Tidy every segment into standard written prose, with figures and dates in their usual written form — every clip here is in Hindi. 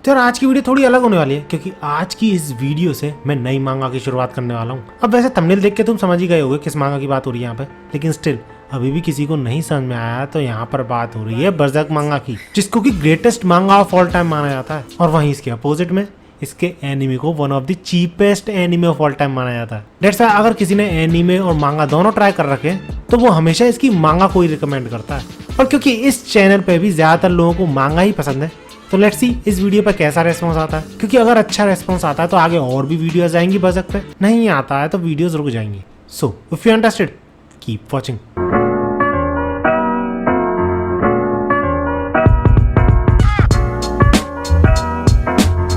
तो यार आज की वीडियो थोड़ी अलग होने वाली है, क्योंकि आज की इस वीडियो से मैं नई मांगा की शुरुआत करने वाला हूँ। अब वैसे थंबनेल देख के तुम समझ ही गए होगे किस मांगा की बात हो रही है यहाँ पे, लेकिन स्टिल अभी भी किसी को नहीं समझ में आया तो यहाँ पर बात हो रही है बरज़र्क मांगा की, जिसको कि ग्रेटेस्ट मांगा ऑफ ऑल टाइम माना जाता है। और वहीं इसके अपोजिट में इसके एनिमे को one of the cheapest anime of all time माना जाता है। दैट्स व्हाई अगर किसी ने एनिमे और मांगा दोनों ट्राई कर रखे तो वो हमेशा इसकी मांगा को ही रिकमेंड करता है। और क्योंकि इस चैनल पे भी ज्यादातर लोगों को मांगा ही पसंद है, तो लेट्स सी इस वीडियो पे कैसा रेस्पॉन्स आता है। क्योंकि अगर अच्छा रेस्पॉन्स आता है तो आगे और भी वीडियोस आएंगी बरज़र्क पे, नहीं आता है तो वीडियोस रुक जाएंगी। So if you interested keep watching.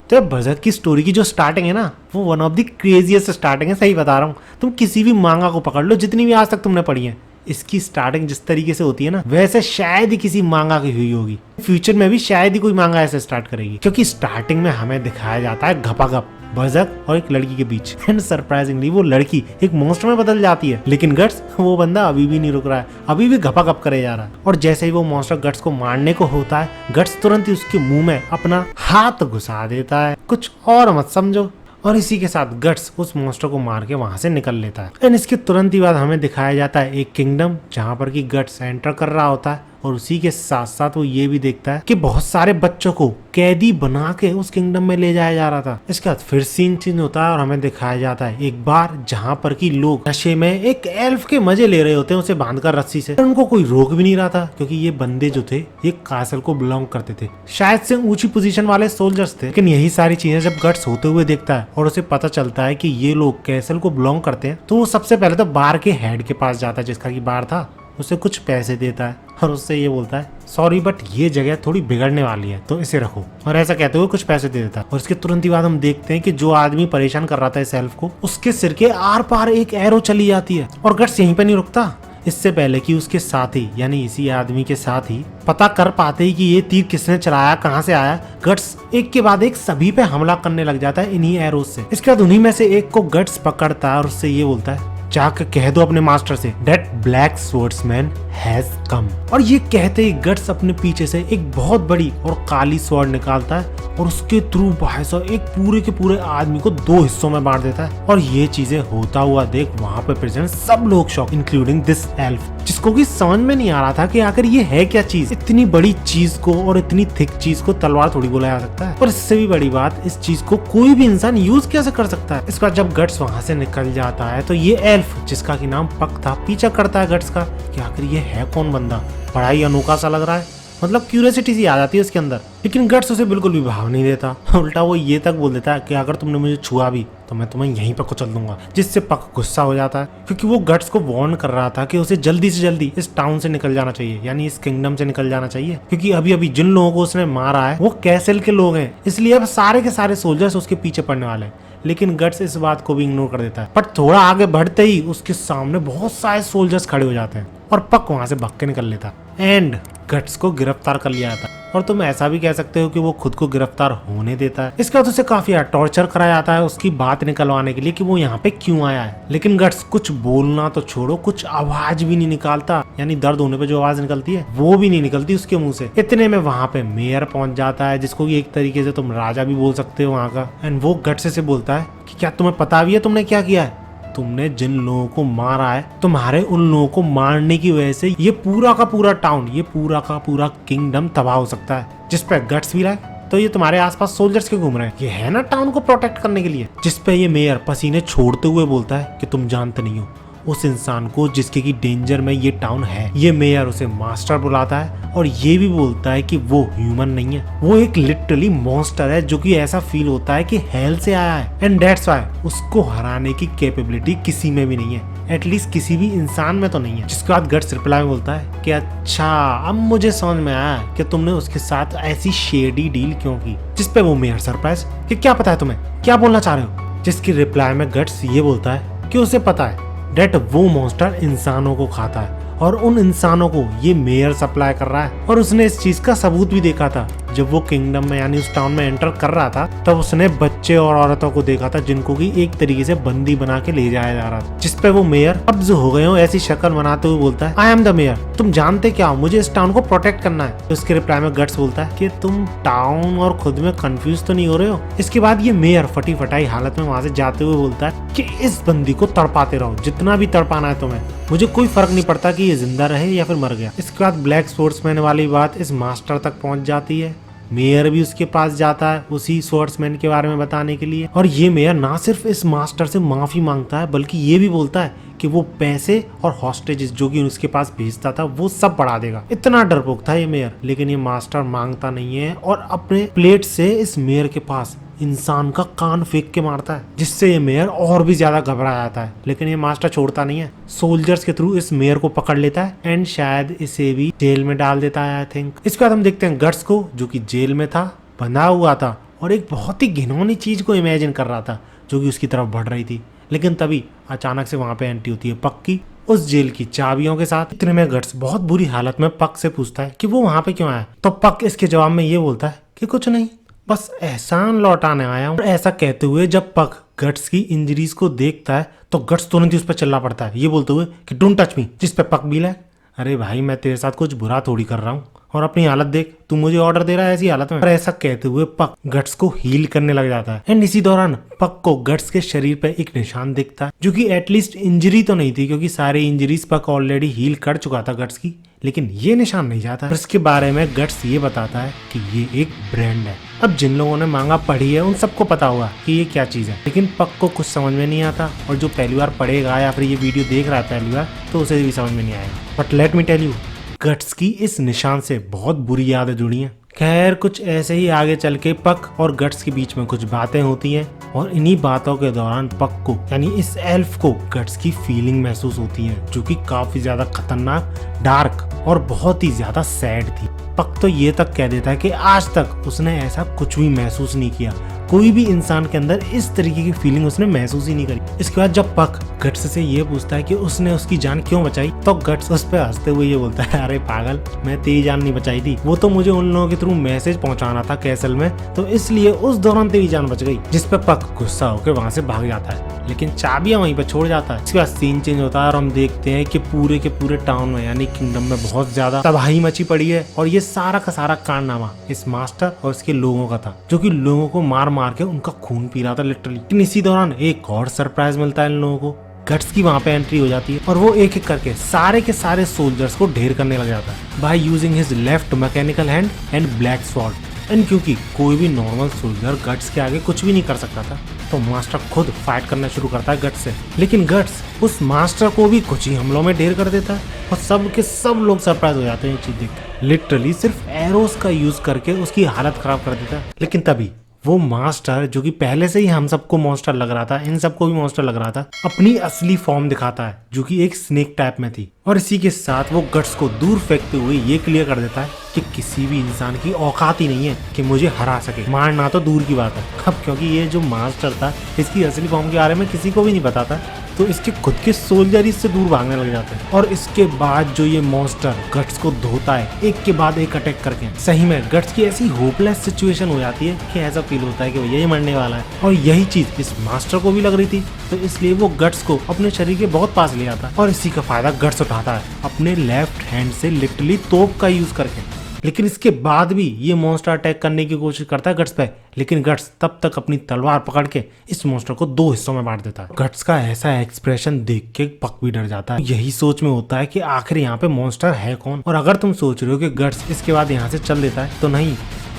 तो बरज़र्क की स्टोरी की जो स्टार्टिंग है ना, वो one of the craziest starting है। सही बता रहा हूँ, तुम किसी भी मांगा को पकड़ लो जितनी भी आज तक तुमने पढ़ी है, इसकी स्टार्टिंग जिस तरीके से होती है ना, वैसे शायद ही किसी मांगा की हुई होगी। फ्यूचर में भी शायद ही कोई मांगा ऐसे स्टार्ट करेगी, क्योंकि स्टार्टिंग में हमें दिखाया जाता है घपाघप बरज़र्क और एक लड़की के बीच, एंड सरप्राइजिंगली वो लड़की एक मॉन्स्टर में बदल जाती है। लेकिन गट्स, वो बंदा अभी भी नहीं रुक रहा है, अभी भी घपाघप करे जा रहा है। और जैसे ही वो मॉन्स्टर गट्स को मारने को होता है, गट्स तुरंत ही उसके मुंह में अपना हाथ घुसा देता है, कुछ और मत समझो। और इसी के साथ गट्स उस मॉन्स्टर को मार के वहां से निकल लेता है। एंड इसके तुरंत ही बाद हमें दिखाया जाता है एक किंगडम जहां पर कि गट्स एंटर कर रहा होता है, और उसी के साथ साथ वो ये भी देखता है कि बहुत सारे बच्चों को कैदी बना के उस किंगडम में ले जाया जा रहा था। इसके बाद फिर सीन चेंज होता है और हमें दिखाया जाता है एक बार जहाँ पर कि लोग नशे में एक एल्फ के मजे ले रहे होते हैं, उसे बांधकर रस्सी से। उनको कोई रोक भी नहीं रहा था, क्योंकि ये बंदे जो थे ये कासल को बिलोंग करते थे, शायद से ऊंची पोजीशन वाले सोल्जर्स थे। लेकिन यही सारी चीजें जब गट्स होते हुए देखता है और उसे पता चलता है कि ये लोग कैसल को बिलोंग करते हैं, तो वो सबसे पहले तो बार के हेड के पास जाता है, जिसका की बार था, उसे कुछ पैसे देता है और उससे ये बोलता है सॉरी बट ये जगह थोड़ी बिगड़ने वाली है तो इसे रखो, और ऐसा कहते हुए कुछ पैसे दे देता है। और इसके तुरंत ही बाद हम देखते हैं कि जो आदमी परेशान कर रहा था इस एल्फ को, उसके सिर के आर पार एक एरो चली जाती है। और गट्स यहीं पे नहीं रुकता, इससे पहले कि उसके साथी यानी इसी आदमी के साथ ही पता कर पाते ही कि ये तीर किसने चलाया, कहाँ से आया, गट्स एक के बाद एक सभी पे हमला करने लग जाता है इन्हीं एरोस से। इसके बाद उन्हीं में से एक को गट्स पकड़ता है और उससे ये बोलता है जाकर कह दो अपने master say that black swordsman has come. और ये कहते ही गट्स अपने पीछे से एक बहुत बड़ी और काली स्वॉर्ड निकालता है और उसके थ्रू भाई साहब एक पूरे के पूरे आदमी को दो हिस्सों में बांट देता है। और ये चीजें होता हुआ देख वहां पे प्रेजेंट सब लोग शॉक, इंक्लूडिंग दिस एल्फ, जिसको कि समझ में नहीं आ रहा था कि आखिर ये है क्या चीज। इतनी बड़ी चीज को और इतनी थिक चीज को तलवार थोड़ी बोला जा सकता है, पर इससे भी बड़ी बात, इस चीज को कोई भी इंसान यूज कैसे कर सकता है। इसके बाद जब गट्स वहां से निकल जाता है तो ये एल्फ, जिसका की नाम पक था, पीछा करता है गट्स का कि आखिर ये है कौन बंदा, बड़ा ही अनोखा सा लग रहा है, मतलब क्यूरियोसिटी सी आ जाती है उसके अंदर। लेकिन गट्स उसे बिल्कुल भी भाव नहीं देता, उल्टा वो ये तक बोल देता है कि अगर तुमने मुझे छुआ भी तो मैं तुम्हें यहीं पर कुचल दूंगा, जिससे पक गुस्सा हो जाता है, क्योंकि वो गट्स को वार्न कर रहा था कि उसे जल्दी से जल्दी इस टाउन से निकल जाना चाहिए, यानी इस किंगडम से निकल जाना चाहिए, क्योंकि अभी अभी जिन लोगों को उसने मारा है वो कैसल के लोग हैं, इसलिए अब सारे के सारे सोल्जर्स उसके पीछे पड़ने वाले हैं। लेकिन गट्स इस बात को भी इग्नोर कर देता है, पर थोड़ा आगे बढ़ते ही उसके सामने बहुत सारे सोल्जर्स खड़े हो जाते हैं और पक वहां से भाग के निकल लेता एंड गट्स को गिरफ्तार कर लिया था। और तुम ऐसा भी कह सकते हो कि वो खुद को गिरफ्तार होने देता है। इसके बाद उसे काफी टॉर्चर कराया जाता है उसकी बात निकलवाने के लिए कि वो यहाँ पे क्यों आया है। लेकिन गट्स कुछ बोलना तो छोड़ो, कुछ आवाज भी नहीं निकालता, यानी दर्द होने पे जो आवाज निकलती है वो भी नहीं निकलती उसके मुंह से। इतने में वहां पे मेयर पहुंच जाता है, जिसको कि एक तरीके से तुम राजा भी बोल सकते हो वहां का। एंड वो गट्स से बोलता है कि क्या तुम्हें पता भी है तुमने क्या किया है, तुमने जिन लोगों को मारा है, तुम्हारे उन लोगों को मारने की वजह से ये पूरा का पूरा टाउन, ये पूरा का पूरा किंगडम तबाह हो सकता है। जिस पे गट्स भी रहा तो ये तुम्हारे आसपास सोल्जर्स क्यों घूम रहे हैं, ये है ना टाउन को प्रोटेक्ट करने के लिए। जिस पे ये मेयर पसीने छोड़ते हुए बोलता है कि तुम जानते नहीं हो उस इंसान को जिसके की डेंजर में ये टाउन है। ये मेयर उसे मास्टर बुलाता है और ये भी बोलता है कि वो ह्यूमन नहीं है, वो एक लिटरली मॉन्स्टर है जो कि ऐसा फील होता है कि हेल से आया है। एंड दैट्स व्हाई उसको हराने की कैपेबिलिटी किसी में भी नहीं है, एटलीस्ट किसी भी इंसान में तो नहीं है। जिसके बाद गट्स रिप्लाई में बोलता है कि अच्छा अब मुझे समझ में आया कि तुमने उसके साथ ऐसी शेडी डील क्यों की। जिस पे वो मेयर सरप्राइज कि क्या पता है तुम्हें, क्या बोलना चाह रहे हो। जिसकी रिप्लाई में गट्स ये बोलता है कि उसे पता है डेट वो मॉन्स्टर इंसानों को खाता है और उन इंसानों को ये मेयर सप्लाई कर रहा है, और उसने इस चीज का सबूत भी देखा था। जब वो किंगडम में यानी उस टाउन में एंटर कर रहा था तब उसने बच्चे और औरतों को देखा था जिनको कि एक तरीके से बंदी बना के ले जाया जा रहा था, जिसपे वो मेयर कब्ज हो गए हो ऐसी शक्ल बनाते हुए बोलता है, आई एम द मेयर, तुम जानते क्या हो, मुझे इस टाउन को प्रोटेक्ट करना है। तो उसके रिप्लाई में गट्स बोलता है कि तुम टाउन और खुद में कंफ्यूज तो नहीं हो रहे हो। इसके बाद ये मेयर फटी फटाई हालत में वहां से जाते हुए बोलता है कि इस बंदी को तड़पाते रहो, जितना भी तड़पाना है तुम्हें, मुझे कोई फर्क नहीं पड़ता कि ये जिंदा रहे या फिर मर गया। इसके बाद ब्लैक स्पोर्ट्समैन वाली बात इस मास्टर तक पहुंच जाती है। मेयर भी उसके पास जाता है उसी स्वर्ड्समैन के बारे में बताने के लिए, और ये मेयर ना सिर्फ इस मास्टर से माफी मांगता है बल्कि ये भी बोलता है कि वो पैसे और हॉस्टेजेस जो कि उसके पास भेजता था वो सब बढ़ा देगा। इतना डरपोक था ये मेयर, लेकिन ये मास्टर मांगता नहीं है और अपने प्लेट से इस मेयर के पास इंसान का कान फेंक के मारता है, जिससे ये मेयर और भी ज्यादा घबरा जाता है। लेकिन ये मास्टर छोड़ता नहीं है, सोल्जर्स के थ्रू इस मेयर को पकड़ लेता है एंड शायद इसे भी जेल में डाल देता है आई थिंक। इसके बाद हम देखते हैं गट्स को, जो कि जेल में था, बंधा हुआ था और एक बहुत ही घिनौनी चीज को इमेजिन कर रहा था जो कि उसकी तरफ बढ़ रही थी। लेकिन तभी अचानक से वहां पे एंट्री होती है पक की, उस जेल की चाबियों के साथ। इतने में गट्स बहुत बुरी हालत में पक से पूछता है कि वो वहां पे क्यों आया। तो पक इसके जवाब में ये बोलता है कि कुछ नहीं, बस एहसान लौटाने आया हूँ। ऐसा कहते हुए जब पक गट्स की इंजरीज को देखता है तो गट्स तुरंत ही उस पर चिल्ला पड़ता है, ये बोलते हुए कि डोंट टच मी, जिस पे पक भी है, अरे भाई मैं तेरे साथ कुछ बुरा थोड़ी कर रहा हूँ और अपनी हालत देख, तू मुझे ऑर्डर दे रहा है ऐसी हालत में। और ऐसा कहते हुए पक गट्स को हील करने लग जाता है एंड इसी दौरान पक को गट्स के शरीर पे एक निशान दिखता है जो कि एटलीस्ट इंजरी तो नहीं थी, क्योंकि सारे इंजरीज पक ऑलरेडी हील कर चुका था गट्स की, लेकिन ये निशान नहीं जाता। इसके बारे में गट्स ये बताता है कि ये एक ब्रांड है। अब जिन लोगों ने मांगा पढ़ी है उन सबको पता होगा कि ये क्या चीज है, लेकिन पक को कुछ समझ में नहीं आता, और जो पहली बार पढ़ेगा या फिर ये वीडियो देख रहा है पहली बार तो उसे भी समझ में नहीं आएगा। But let me tell you, गट्स की इस निशान से बहुत बुरी यादें जुड़ी हैं। खैर कुछ ऐसे ही आगे चल के पक और गट्स के बीच में कुछ बातें होती हैं और इन्हीं बातों के दौरान पक को यानी इस एल्फ को गट्स की फीलिंग महसूस होती है जो कि काफी ज्यादा खतरनाक, डार्क और बहुत ही ज्यादा सैड थी। पक तो ये तक कह देता है कि आज तक उसने ऐसा कुछ भी महसूस नहीं किया, कोई भी इंसान के अंदर इस तरीके की फीलिंग उसने महसूस ही नहीं करी। इसके बाद जब पक गट्स से ये पूछता है कि उसने उसकी जान क्यों बचाई तो गट्स उस पे हंसते हुए ये बोलता है, अरे पागल, मैं तेरी जान नहीं बचाई थी, वो तो मुझे उन लोगों के थ्रू मैसेज पहुंचाना था कैसल में, तो इसलिए उस दौरान तेरी जान बच गई। जिस पे पक गुस्सा होकर वहां से भाग जाता है, लेकिन चाबियां वहीं पे छोड़ जाता है। इसके बाद सीन चेंज होता है और हम देखते हैं कि पूरे के पूरे टाउन में यानी किंगडम में बहुत ज्यादा तबाही मची पड़ी है और ये सारा का सारा कारनामा इस मास्टर और इसके लोगों का था, जो कि लोगों को मार मार के उनका खून पी रहा था लिटरली। लेकिन इसी दौरान एक और सरप्राइज मिलता है इन लोगों को, गट्स की वहां पे एंट्री हो जाती है और वो एक एक करके सारे के सारे सोल्जर्स को ढेर करने लग जाता है by using his left mechanical hand and black sword. And क्योंकि कोई भी नॉर्मल सोल्जर गट्स के आगे कुछ भी नहीं कर सकता था तो मास्टर खुद फाइट करना शुरू करता है गट्स से। लेकिन गट्स उस मास्टर को भी कुछ ही हमलों में ढेर कर देता है और सब के सब लोग सरप्राइज हो जाते हैं ये चीज देख के। लिटरली सिर्फ एरोस का यूज करके उसकी हालत खराब कर देता है। लेकिन तभी वो मास्टर जो कि पहले से ही हम सबको मॉन्स्टर लग रहा था, इन सबको भी मॉन्स्टर लग रहा था, अपनी असली फॉर्म दिखाता है जो कि एक स्नेक टाइप में थी। और इसी के साथ वो गट्स को दूर फेंकते हुए ये क्लियर कर देता है कि किसी भी इंसान की औकात ही नहीं है कि मुझे हरा सके, मारना तो दूर की बात है। अब क्योंकि ये जो मास्टर था इसकी असली फॉर्म के बारे में किसी को भी नहीं पता था तो इसके खुद के सोल्जर इससे दूर भागने लग जाते हैं। और इसके बाद जो ये मॉन्स्टर गट्स को धोता है एक के बाद एक अटैक करके, सही में गट्स की ऐसी होपलेस सिचुएशन हो जाती है कि ऐसा फील होता है कि भैया ये मरने वाला है। और यही चीज इस मास्टर को भी लग रही थी तो इसलिए वो गट्स को अपने शरीर के बहुत पास ले आता है और इसी का फायदा गट्स उठाता है अपने लेफ्ट हैंड से लिटरली तोप का यूज करके। लेकिन इसके बाद भी ये मॉन्स्टर अटैक करने की कोशिश करता है गट्स पे, लेकिन गट्स तब तक अपनी तलवार पकड़ के इस मॉन्स्टर को 2 हिस्सों में बांट देता है। गट्स का ऐसा एक्सप्रेशन देख के पक भी डर जाता है। यही सोच में होता है कि आखिर यहाँ पे मॉन्स्टर है कौन। और अगर तुम सोच रहे हो कि गट्स इसके बाद यहाँ से चल देता है तो नहीं,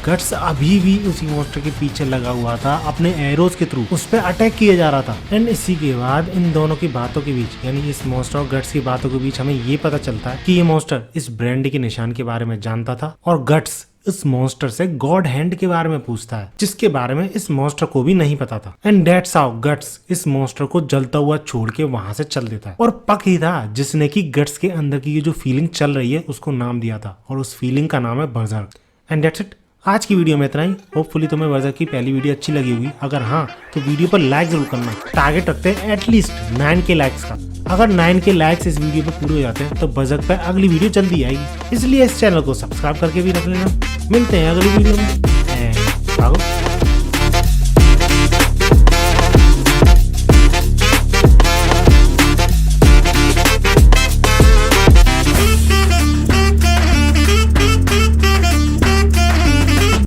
गट्स अभी भी उसी मॉन्स्टर के पीछे लगा हुआ था, अपने एरोज के थ्रू उस पर अटैक किया जा रहा था। एंड इसी के बाद इन दोनों की बातों के बीच यानी इस मॉन्स्टर और गट्स की बातों के बीच हमें ये पता चलता है कि ये मॉन्स्टर इस ब्रांड के निशान के बारे में जानता था और गट्स इस मॉन्स्टर से गॉड हैंड के बारे में पूछता है जिसके बारे में इस मॉन्स्टर को भी नहीं पता था। एंड दैट्स हाउ गट्स इस मॉन्स्टर को जलता हुआ छोड़ के वहां से चल देता है। और पक ही था जिसने की गट्स के अंदर की ये जो फीलिंग चल रही है उसको नाम दिया था और उस फीलिंग का नाम है बर्जर्क। And that's it. आज की वीडियो में इतना ही। होपफुली तुम्हें बरज़क की पहली वीडियो अच्छी लगी होगी। अगर हाँ तो वीडियो पर लाइक जरूर करना। टारगेट रखते हैं एटलीस्ट 9K लाइक्स का। अगर 9K लाइक्स इस वीडियो पर पूरे हो जाते हैं तो बरज़क पर अगली वीडियो जल्दी आएगी, इसलिए इस चैनल को सब्सक्राइब करके भी रख लेना। मिलते हैं अगली वीडियो में।